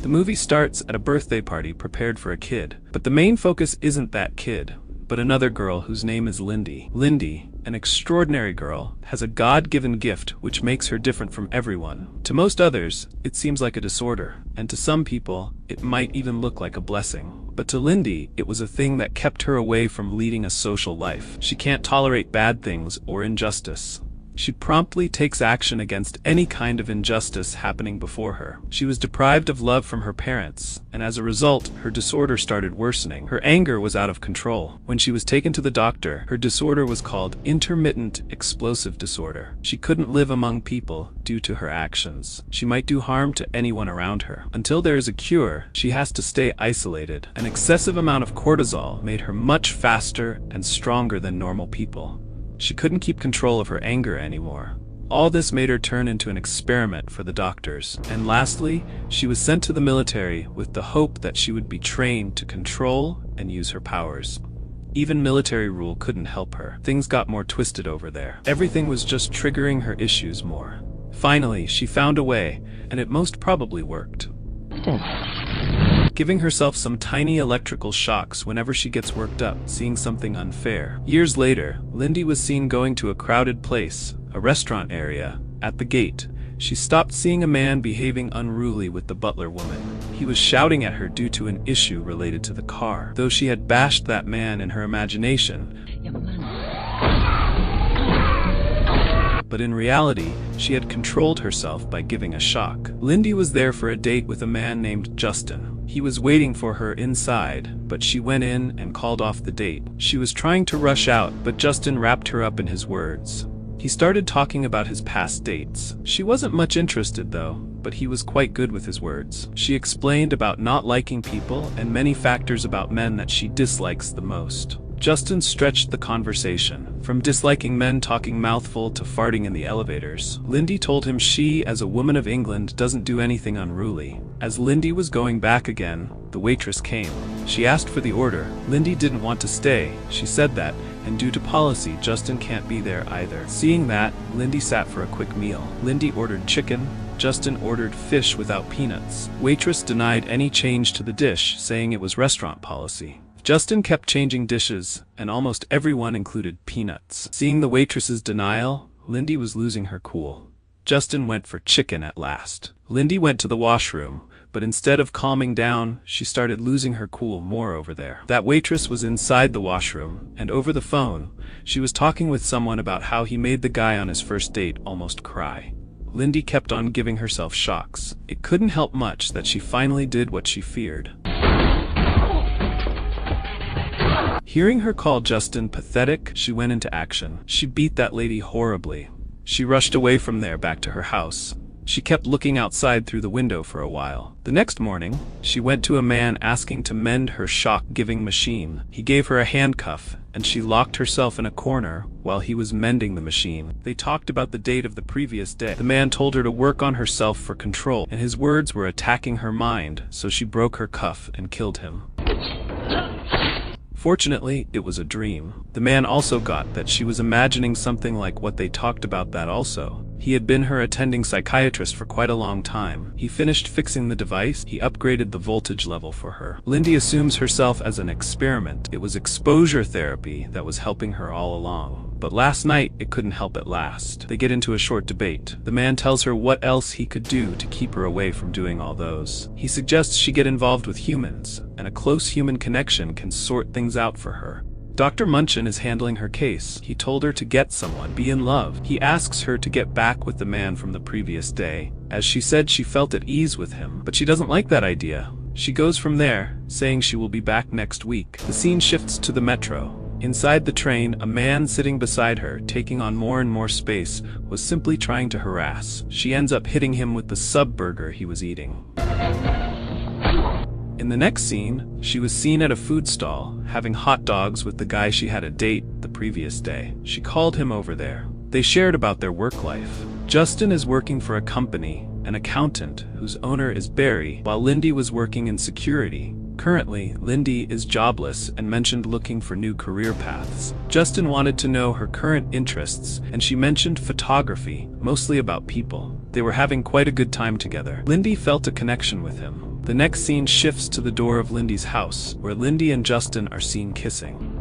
The movie starts at a birthday party prepared for a kid, but the main focus isn't that kid, but another girl whose name is Lindy. Lindy, an extraordinary girl, has a God-given gift which makes her different from everyone. To most others, it seems like a disorder, and to some people, it might even look like a blessing. But to Lindy, it was a thing that kept her away from leading a social life. She can't tolerate bad things or injustice. She promptly takes action against any kind of injustice happening before her. She was deprived of love from her parents, and as a result, her disorder started worsening. Her anger was out of control. When she was taken to the doctor, her disorder was called intermittent explosive disorder. She couldn't live among people due to her actions. She might do harm to anyone around her. Until there is a cure, she has to stay isolated. An excessive amount of cortisol made her much faster and stronger than normal people. She couldn't keep control of her anger anymore. All this made her turn into an experiment for the doctors. And lastly, she was sent to the military with the hope that she would be trained to control and use her powers. Even military rule couldn't help her. Things got more twisted over there. Everything was just triggering her issues more. Finally, she found a way, and it most probably worked. Giving herself some tiny electrical shocks whenever she gets worked up, seeing something unfair. Years later, Lindy was seen going to a crowded place, a restaurant area. At the gate, she stopped seeing a man behaving unruly with the butler woman. He was shouting at her due to an issue related to the car. Though she had bashed that man in her imagination, but in reality, she had controlled herself by giving a shock. Lindy was there for a date with a man named Justin. He was waiting for her inside, but she went in and called off the date. She was trying to rush out, but Justin wrapped her up in his words. He started talking about his past dates. She wasn't much interested though, but he was quite good with his words. She explained about not liking people and many factors about men that she dislikes the most. Justin stretched the conversation, from disliking men talking mouthful to farting in the elevators. Lindy told him she, as a woman of England, doesn't do anything unruly. As Lindy was going back again, the waitress came. She asked for the order. Lindy didn't want to stay. She said that, and due to policy, Justin can't be there either. Seeing that, Lindy sat for a quick meal. Lindy ordered chicken. Justin ordered fish without peanuts. Waitress denied any change to the dish, saying it was restaurant policy. Justin kept changing dishes, and almost everyone included peanuts. Seeing the waitress's denial, Lindy was losing her cool. Justin went for chicken at last. Lindy went to the washroom, but instead of calming down, she started losing her cool more over there. That waitress was inside the washroom, and over the phone, she was talking with someone about how he made the guy on his first date almost cry. Lindy kept on giving herself shocks. It couldn't help much that she finally did what she feared. Hearing her call Justin pathetic, she went into action. She beat that lady horribly. She rushed away from there back to her house. She kept looking outside through the window for a while. The next morning, she went to a man asking to mend her shock-giving machine. He gave her a handcuff, and she locked herself in a corner while he was mending the machine. They talked about the date of the previous day. The man told her to work on herself for control, and his words were attacking her mind, so she broke her cuff and killed him. Fortunately, it was a dream. The man also got that she was imagining something like what they talked about that also. He had been her attending psychiatrist for quite a long time. He finished fixing the device. He upgraded the voltage level for her. Lindy assumes herself as an experiment. It was exposure therapy that was helping her all along. But last night, it couldn't help at last. They get into a short debate. The man tells her what else he could do to keep her away from doing all those. He suggests she get involved with humans, and a close human connection can sort things out for her. Dr. Munchin is handling her case. He told her to get someone, be in love. He asks her to get back with the man from the previous day, as she said she felt at ease with him, but she doesn't like that idea. She goes from there, saying she will be back next week. The scene shifts to the metro. Inside the train, a man sitting beside her, taking on more and more space, was simply trying to harass. She ends up hitting him with the sub-burger he was eating. In the next scene, she was seen at a food stall, having hot dogs with the guy she had a date the previous day. She called him over there. They shared about their work life. Justin is working for a company, an accountant, whose owner is Barry, while Lindy was working in security. Currently, Lindy is jobless and mentioned looking for new career paths. Justin wanted to know her current interests, and she mentioned photography, mostly about people. They were having quite a good time together. Lindy felt a connection with him. The next scene shifts to the door of Lindy's house, where Lindy and Justin are seen kissing.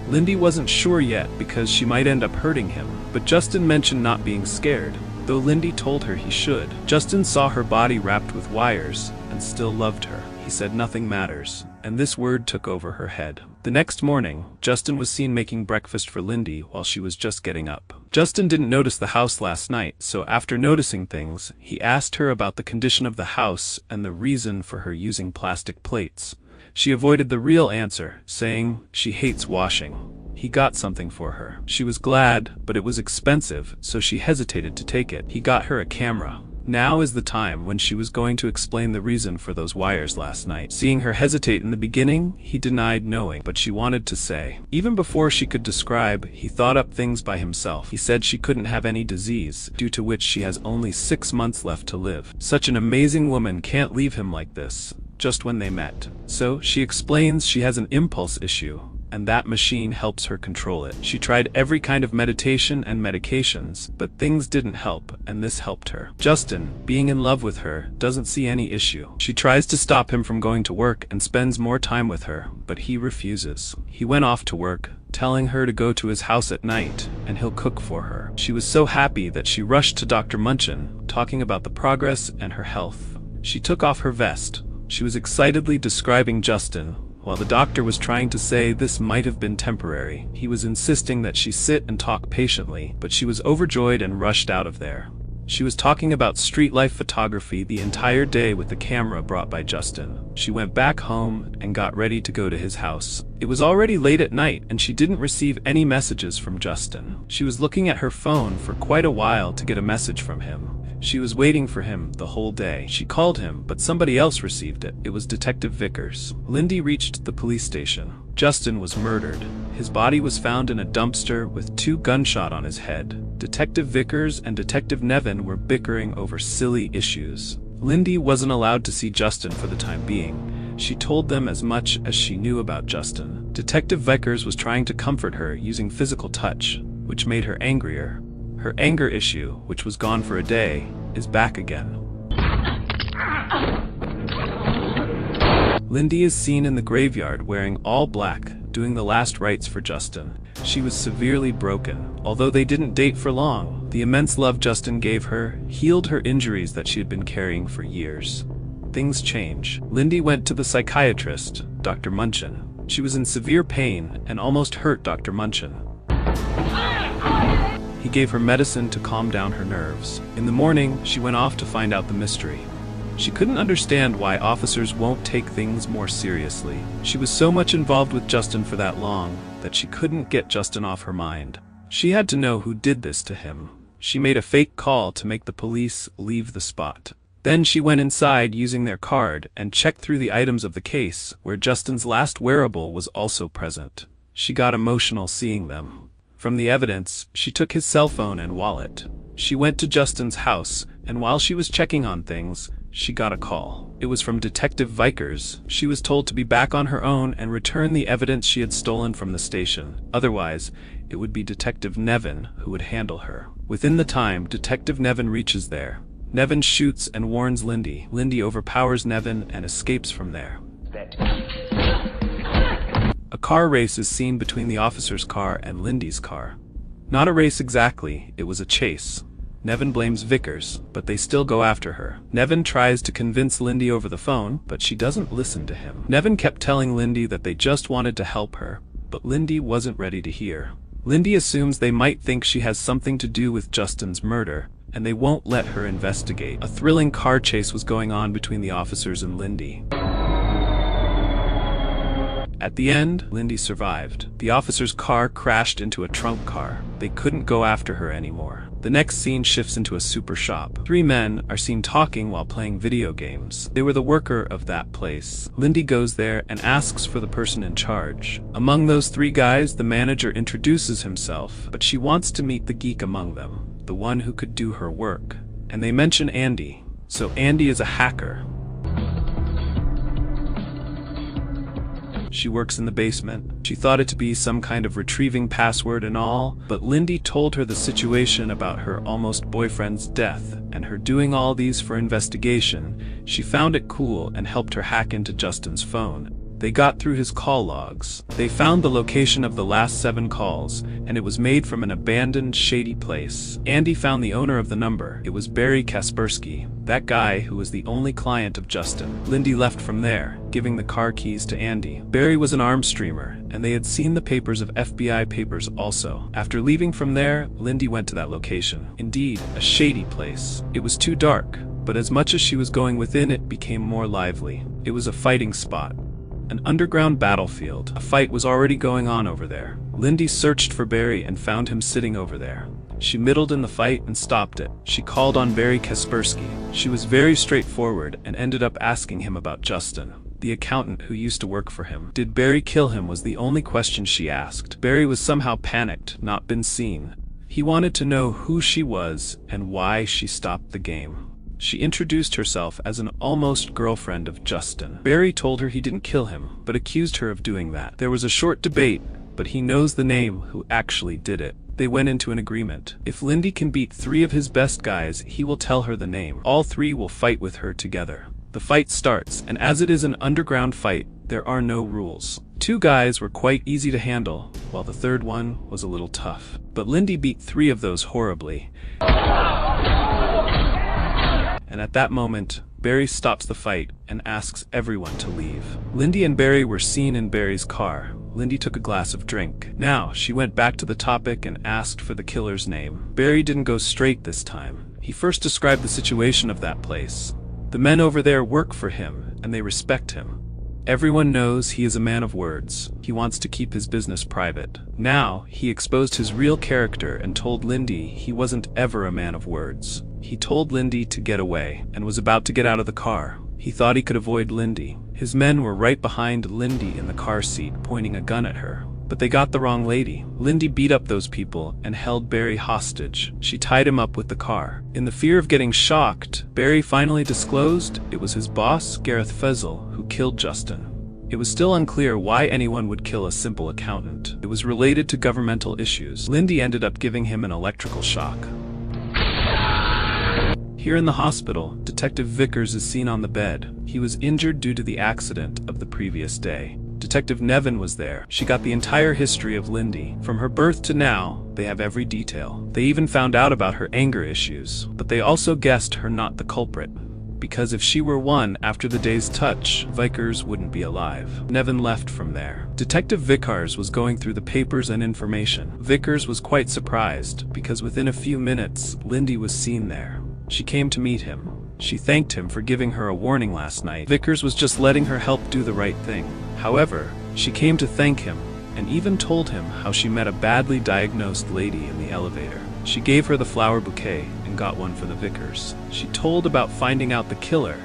Lindy wasn't sure yet because she might end up hurting him, but Justin mentioned not being scared, though Lindy told her he should. Justin saw her body wrapped with wires and still loved her. He said nothing matters, and this word took over her head. The next morning, Justin was seen making breakfast for Lindy while she was just getting up. Justin didn't notice the house last night, so after noticing things, he asked her about the condition of the house and the reason for her using plastic plates. She avoided the real answer, saying she hates washing. He got something for her. She was glad, but it was expensive, so she hesitated to take it. He got her a camera. Now is the time when she was going to explain the reason for those wires last night. Seeing her hesitate in the beginning, he denied knowing, but she wanted to say. Even before she could describe, he thought up things by himself. He said she couldn't have any disease, due to which she has only 6 months left to live. Such an amazing woman can't leave him like this, just when they met. So, she explains she has an impulse issue, and that machine helps her control it. She tried every kind of meditation and medications, but things didn't help, and this helped her. Justin, being in love with her, doesn't see any issue. She tries to stop him from going to work and spends more time with her, but he refuses. He went off to work, telling her to go to his house at night, and he'll cook for her. She was so happy that she rushed to Dr. Munchin, talking about the progress and her health. She took off her vest. She was excitedly describing Justin, while the doctor was trying to say this might have been temporary. He was insisting that she sit and talk patiently, but she was overjoyed and rushed out of there. She was talking about street life photography the entire day with the camera brought by Justin. She went back home and got ready to go to his house. It was already late at night and she didn't receive any messages from Justin. She was looking at her phone for quite a while to get a message from him. She was waiting for him the whole day. She called him, but somebody else received it. It was Detective Vickers. Lindy reached the police station. Justin was murdered. His body was found in a dumpster with 2 gunshots on his head. Detective Vickers and Detective Nevin were bickering over silly issues. Lindy wasn't allowed to see Justin for the time being. She told them as much as she knew about Justin. Detective Vickers was trying to comfort her using physical touch, which made her angrier. Her anger issue, which was gone for a day, is back again. Lindy is seen in the graveyard wearing all black, doing the last rites for Justin. She was severely broken. Although they didn't date for long, the immense love Justin gave her healed her injuries that she had been carrying for years. Things change. Lindy went to the psychiatrist, Dr. Munchin. She was in severe pain and almost hurt Dr. Munchin. He gave her medicine to calm down her nerves. In the morning, she went off to find out the mystery. She couldn't understand why officers won't take things more seriously. She was so much involved with Justin for that long that she couldn't get Justin off her mind. She had to know who did this to him. She made a fake call to make the police leave the spot. Then she went inside using their card and checked through the items of the case, where Justin's last wearable was also present. She got emotional seeing them. From the evidence, she took his cell phone and wallet. She went to Justin's house, and while she was checking on things, she got a call. It was from Detective Vickers. She was told to be back on her own and return the evidence she had stolen from the station. Otherwise, it would be Detective Nevin who would handle her. Within the time, Detective Nevin reaches there. Nevin shoots and warns Lindy. Lindy overpowers Nevin and escapes from there. A car race is seen between the officer's car and Lindy's car. Not a race exactly, it was a chase. Nevin blames Vickers, but they still go after her. Nevin tries to convince Lindy over the phone, but she doesn't listen to him. Nevin kept telling Lindy that they just wanted to help her, but Lindy wasn't ready to hear. Lindy assumes they might think she has something to do with Justin's murder, and they won't let her investigate. A thrilling car chase was going on between the officers and Lindy. At the end, Lindy survived. The officer's car crashed into a trunk car. They couldn't go after her anymore. The next scene shifts into a super shop. 3 men are seen talking while playing video games. They were the worker of that place. Lindy goes there and asks for the person in charge. Among those 3 guys, the manager introduces himself, but she wants to meet the geek among them, the one who could do her work. And they mention Andy. So Andy is a hacker. She works in the basement. She thought it to be some kind of retrieving password and all, but Lindy told her the situation about her almost boyfriend's death, and her doing all these for investigation. She found it cool and helped her hack into Justin's phone. They got through his call logs. They found the location of the last 7 calls, and it was made from an abandoned, shady place. Andy found the owner of the number. It was Barry Kaspersky, that guy who was the only client of Justin. Lindy left from there, giving the car keys to Andy. Barry was an arms streamer, and they had seen the papers of FBI papers also. After leaving from there, Lindy went to that location. Indeed, a shady place. It was too dark, but as much as she was going within, it became more lively. It was a fighting spot. An underground battlefield. A fight was already going on over there. Lindy searched for Barry and found him sitting over there. She middled in the fight and stopped it. She called on Barry Kaspersky. She was very straightforward and ended up asking him about Justin, the accountant who used to work for him. Did Barry kill him was the only question she asked. Barry was somehow panicked, not been seen. He wanted to know who she was and why she stopped the game. She introduced herself as an almost girlfriend of Justin. Barry told her he didn't kill him, but accused her of doing that. There was a short debate, but he knows the name who actually did it. They went into an agreement. If Lindy can beat 3 of his best guys, he will tell her the name. All 3 will fight with her together. The fight starts, and as it is an underground fight, there are no rules. 2 guys were quite easy to handle, while the 3rd one was a little tough. But Lindy beat 3 of those horribly. And at that moment, Barry stops the fight and asks everyone to leave. Lindy and Barry were seen in Barry's car. Lindy took a glass of drink. Now, she went back to the topic and asked for the killer's name. Barry didn't go straight this time. He first described the situation of that place. The men over there work for him, and they respect him. Everyone knows he is a man of words. He wants to keep his business private. Now, he exposed his real character and told Lindy he wasn't ever a man of words. He told Lindy to get away, and was about to get out of the car. He thought he could avoid Lindy. His men were right behind Lindy in the car seat, pointing a gun at her. But they got the wrong lady. Lindy beat up those people and held Barry hostage. She tied him up with the car. In the fear of getting shocked, Barry finally disclosed it was his boss, Gareth Fezzell, who killed Justin. It was still unclear why anyone would kill a simple accountant. It was related to governmental issues. Lindy ended up giving him an electrical shock. Here in the hospital, Detective Vickers is seen on the bed. He was injured due to the accident of the previous day. Detective Nevin was there. She got the entire history of Lindy. From her birth to now, they have every detail. They even found out about her anger issues, but they also guessed her not the culprit. Because if she were one after the day's touch, Vickers wouldn't be alive. Nevin left from there. Detective Vickers was going through the papers and information. Vickers was quite surprised, because within a few minutes, Lindy was seen there. She came to meet him. She thanked him for giving her a warning last night. Vickers was just letting her help do the right thing. However, she came to thank him, and even told him how she met a badly diagnosed lady in the elevator. She gave her the flower bouquet and got one for the Vickers. She told about finding out the killer,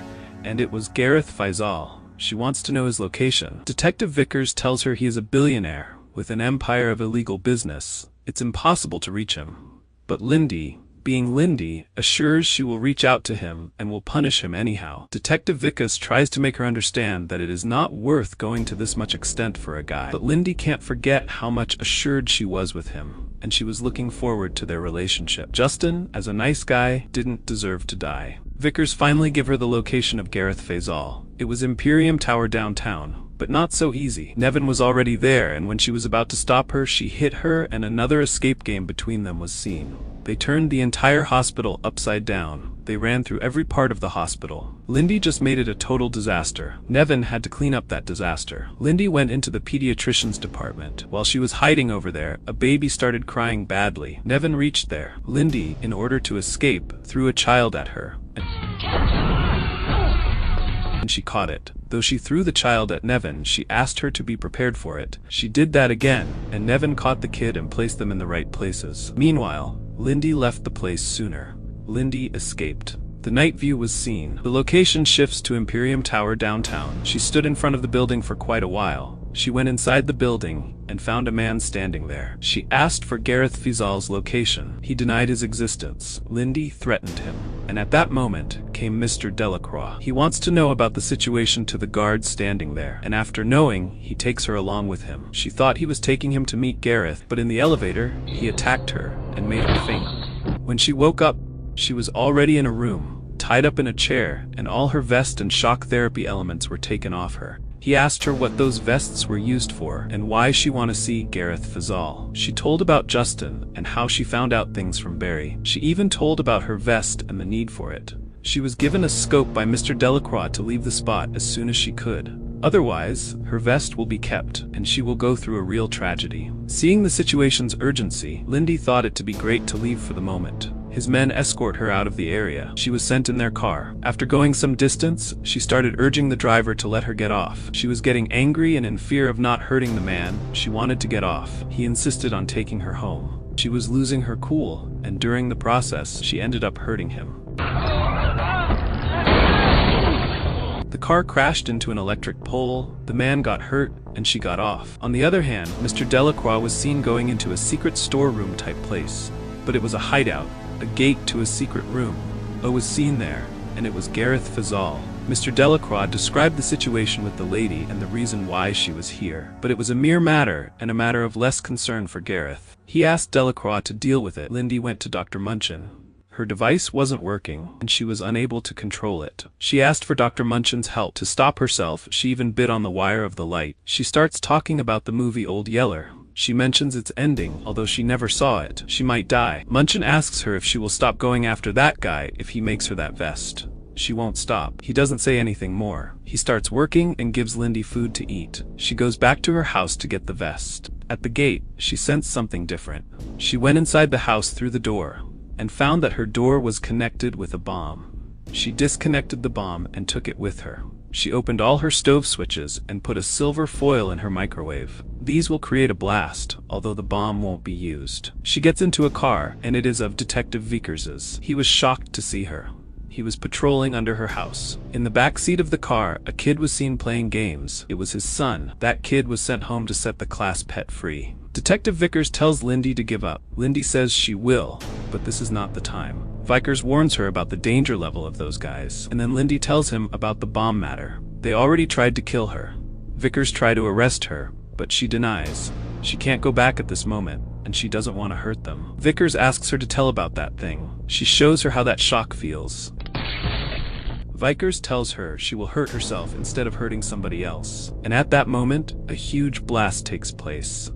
and it was Gareth Fezzell. She wants to know his location. Detective Vickers tells her he is a billionaire with an empire of illegal business. It's impossible to reach him. But Lindy, being Lindy, assures she will reach out to him and will punish him anyhow. Detective Vickers tries to make her understand that it is not worth going to this much extent for a guy. But Lindy can't forget how much assured she was with him, and she was looking forward to their relationship. Justin, as a nice guy, didn't deserve to die. Vickers finally gave her the location of Gareth Fezzell. It was Imperium Tower downtown, but not so easy. Nevin was already there, and when she was about to stop her, she hit her, and another escape game between them was seen. They turned the entire hospital upside down. They ran through every part of the hospital. Lindy just made it a total disaster. Nevin had to clean up that disaster. Lindy went into the pediatrician's department. While she was hiding over there, a baby started crying badly. Nevin reached there. Lindy, in order to escape, threw a child at her, and she caught it. Though she threw the child at Nevin, she asked her to be prepared for it. She did that again, and Nevin caught the kid and placed them in the right places. Meanwhile, Lindy left the place sooner. Lindy escaped. The night view was seen. The location shifts to Imperium Tower downtown. She stood in front of the building for quite a while. She went inside the building and found a man standing there. She asked for Gareth Fezzell's location. He denied his existence. Lindy threatened him, and at that moment came came Mr. Delacroix. He wants to know about the situation to the guard standing there, and after knowing, he takes her along with him. She thought he was taking him to meet Gareth, but in the elevator, he attacked her and made her faint. When she woke up, she was already in a room, tied up in a chair, and all her vest and shock therapy elements were taken off her. He asked her what those vests were used for and why she wanted to see Gareth Fazal. She told about Justin and how she found out things from Barry. She even told about her vest and the need for it. She was given a scope by Mr. Delacroix to leave the spot as soon as she could. Otherwise, her vest will be kept, and she will go through a real tragedy. Seeing the situation's urgency, Lindy thought it to be great to leave for the moment. His men escort her out of the area. She was sent in their car. After going some distance, she started urging the driver to let her get off. She was getting angry and in fear of not hurting the man. She wanted to get off. He insisted on taking her home. She was losing her cool, and during the process, she ended up hurting him. The car crashed into an electric pole, the man got hurt, and she got off. On the other hand, Mr. Delacroix was seen going into a secret storeroom type place, but it was a hideout. A gate to a secret room. O was seen there, and it was Gareth Fazal. Mr. Delacroix described the situation with the lady and the reason why she was here, but it was a mere matter, and a matter of less concern for Gareth. He asked Delacroix to deal with it. Lindy went to Dr. Munchin. Her device wasn't working, and she was unable to control it. She asked for Dr. Munchin's help to stop herself. She even bit on the wire of the light. She starts talking about the movie Old Yeller. She mentions its ending, although she never saw it. She might die. Munchin asks her if she will stop going after that guy if he makes her that vest. She won't stop. He doesn't say anything more. He starts working and gives Lindy food to eat. She goes back to her house to get the vest. At the gate, she sensed something different. She went inside the house through the door, and found that her door was connected with a bomb. She disconnected the bomb and took it with her. She opened all her stove switches and put a silver foil in her microwave. These will create a blast, although the bomb won't be used. She gets into a car, and it is of Detective Vickers's. He was shocked to see her. He was patrolling under her house. In the back seat of the car, a kid was seen playing games. It was his son. That kid was sent home to set the class pet free. Detective Vickers tells Lindy to give up. Lindy says she will, but this is not the time. Vickers warns her about the danger level of those guys, and then Lindy tells him about the bomb matter. They already tried to kill her. Vickers tried to arrest her, but she denies. She can't go back at this moment, and she doesn't want to hurt them. Vickers asks her to tell about that thing. She shows her how that shock feels. Vickers tells her she will hurt herself instead of hurting somebody else. And at that moment, a huge blast takes place.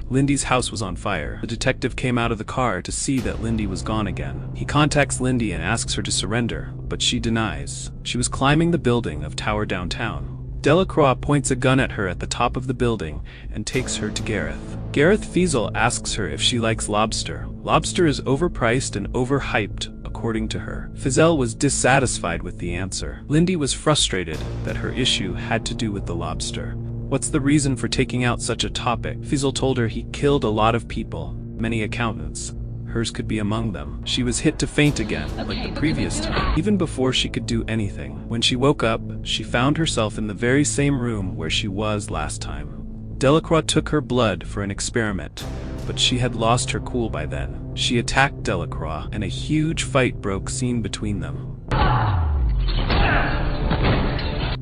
Lindy's house was on fire. The detective came out of the car to see that Lindy was gone again. He contacts Lindy and asks her to surrender, but she denies. She was climbing the building of Tower Downtown. Delacroix points a gun at her at the top of the building and takes her to Gareth. Gareth Fazal asks her if she likes lobster. Lobster is overpriced and overhyped, according to her. Fazal was dissatisfied with the answer. Lindy was frustrated that her issue had to do with the lobster. What's the reason for taking out such a topic? Fazal told her he killed a lot of people, many accountants. Hers could be among them. She was hit to faint again, like the previous time, even before she could do anything. When she woke up, she found herself in the very same room where she was last time. Delacroix took her blood for an experiment, but she had lost her cool by then. She attacked Delacroix, and a huge fight broke scene between them.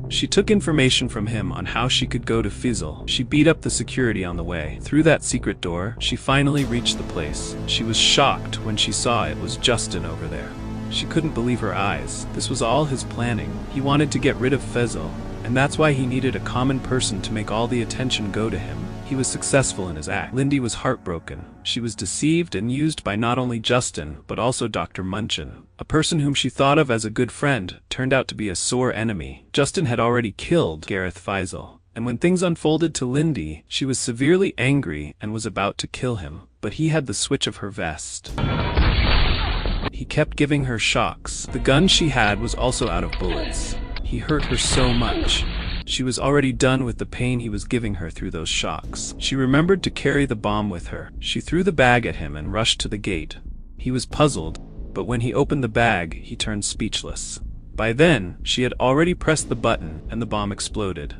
She took information from him on how she could go to Fazal. She beat up the security on the way. Through that secret door, she finally reached the place. She was shocked when she saw it was Justin over there. She couldn't believe her eyes. This was all his planning. He wanted to get rid of Fazal, and that's why he needed a common person to make all the attention go to him. He was successful in his act. Lindy was heartbroken. She was deceived and used by not only Justin, but also Dr. Munchin. A person whom she thought of as a good friend turned out to be a sore enemy. Justin had already killed Gareth Fazal, and when things unfolded to Lindy, she was severely angry and was about to kill him, but he had the switch of her vest. He kept giving her shocks. The gun she had was also out of bullets. He hurt her so much. She was already done with the pain he was giving her through those shocks. She remembered to carry the bomb with her. She threw the bag at him and rushed to the gate. He was puzzled, but when he opened the bag, he turned speechless. By then, she had already pressed the button and the bomb exploded.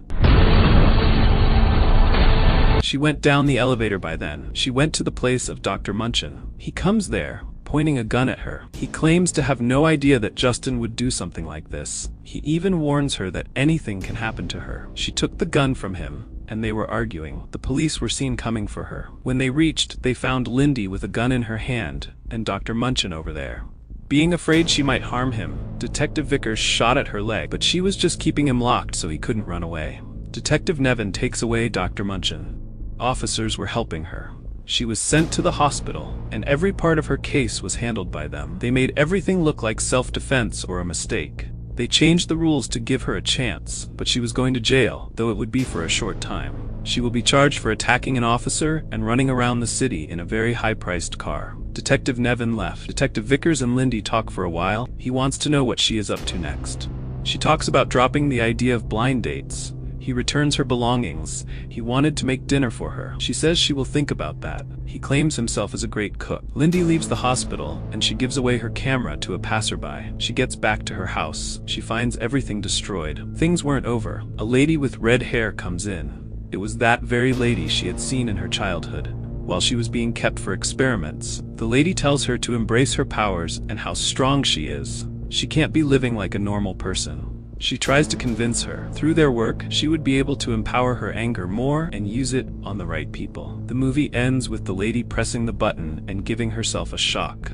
She went down the elevator by then. She went to the place of Dr. Munchin. He comes there, pointing a gun at her. He claims to have no idea that Justin would do something like this. He even warns her that anything can happen to her. She took the gun from him, and they were arguing. The police were seen coming for her. When they reached, they found Lindy with a gun in her hand, and Dr. Munchin over there. Being afraid she might harm him, Detective Vickers shot at her leg, but she was just keeping him locked so he couldn't run away. Detective Nevin takes away Dr. Munchin. Officers were helping her. She was sent to the hospital, and every part of her case was handled by them. They made everything look like self-defense or a mistake. They changed the rules to give her a chance, but she was going to jail, though it would be for a short time. She will be charged for attacking an officer and running around the city in a very high-priced car. Detective Nevin left. Detective Vickers and Lindy talk for a while. He wants to know what she is up to next. She talks about dropping the idea of blind dates. He returns her belongings. He wanted to make dinner for her. She says she will think about that. He claims himself as a great cook. Lindy leaves the hospital, and she gives away her camera to a passerby. She gets back to her house. She finds everything destroyed. Things weren't over. A lady with red hair comes in. It was that very lady she had seen in her childhood. While she was being kept for experiments, the lady tells her to embrace her powers and how strong she is. She can't be living like a normal person. She tries to convince her, through their work, she would be able to empower her anger more and use it on the right people. The movie ends with the lady pressing the button and giving herself a shock.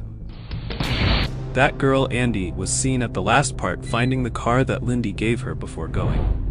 That girl, Andy, was seen at the last part finding the car that Lindy gave her before going.